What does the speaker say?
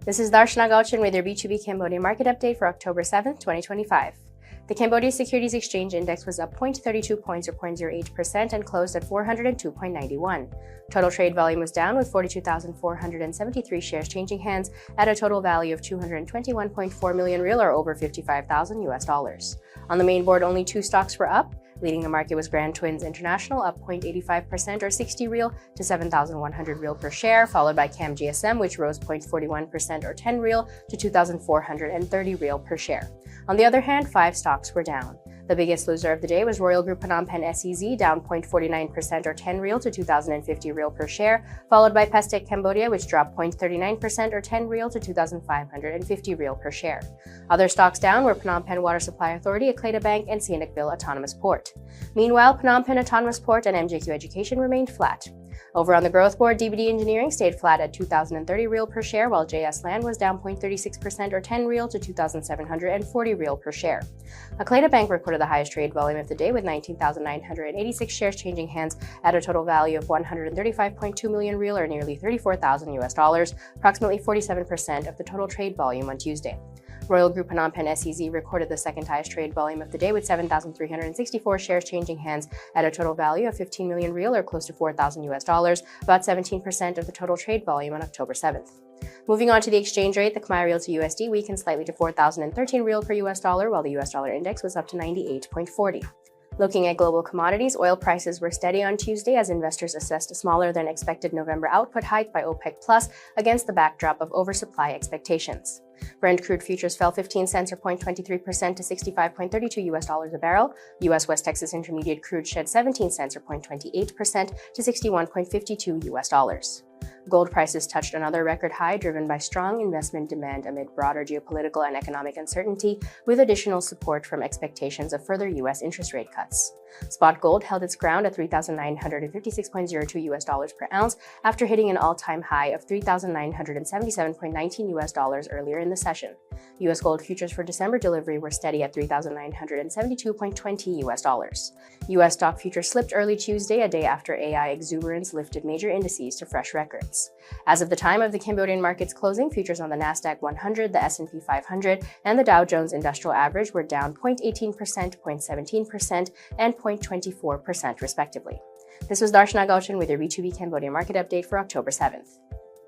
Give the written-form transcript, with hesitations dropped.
This is Darshana Gauchan with your B2B Cambodia Market update for October 7th, 2025. The Cambodia Securities Exchange Index was up 0.32 points or 0.08% and closed at 402.91. Total trade volume was down with 42,473 shares changing hands at a total value of 221.4 million real or over $55,000. On the main board, only two stocks were up. Leading the market was Grand Twins International, up 0.85% or 60 real to 7,100 real per share, followed by Cam GSM, which rose 0.41% or 10 real to 2,430 real per share. On the other hand, five stocks were down. The biggest loser of the day was Royal Group Phnom Penh SEZ, down 0.49% or 10 real to 2,050 real per share, followed by Pestec Cambodia, which dropped 0.39% or 10 real to 2,550 real per share. Other stocks down were Phnom Penh Water Supply Authority, Akleda Bank, and Sihanoukville Autonomous Port. Meanwhile, Phnom Penh Autonomous Port and MJQ Education remained flat. Over on the growth board, DBD Engineering stayed flat at 2,030 real per share, while JS Land was down 0.36% or 10 real to 2,740 real per share. Akleda Bank recorded the highest trade volume of the day with 19,986 shares changing hands at a total value of 135.2 million real or nearly $34,000, approximately 47% of the total trade volume on Tuesday. Royal Group Phnom Penh SEZ recorded the second highest trade volume of the day with 7,364 shares changing hands at a total value of 15 million real or close to $4,000, about 17% of the total trade volume on October 7th. Moving on to the exchange rate, the Khmer Real to USD weakened slightly to 4,013 real per US dollar, while the US dollar index was up to 98.40. Looking at global commodities, oil prices were steady on Tuesday as investors assessed a smaller than expected November output hike by OPEC Plus against the backdrop of oversupply expectations. Brent crude futures fell 15 cents or 0.23% to $65.32 a barrel. US West Texas Intermediate crude shed 17 cents or 0.28% to $61.52. Gold prices touched another record high driven by strong investment demand amid broader geopolitical and economic uncertainty, with additional support from expectations of further US interest rate cuts. Spot gold held its ground at $3,956.02 per ounce after hitting an all-time high of $3,977.19 earlier in the session. US gold futures for December delivery were steady at $3,972.20. US stock futures slipped early Tuesday, a day after AI exuberance lifted major indices to fresh records. As of the time of the Cambodian market's closing, futures on the Nasdaq 100, the S&P 500, and the Dow Jones Industrial Average were down 0.18%, 0.17%, and 0.24% respectively. This was Darshana Gauchan with your B2B Cambodia Market update for October 7th.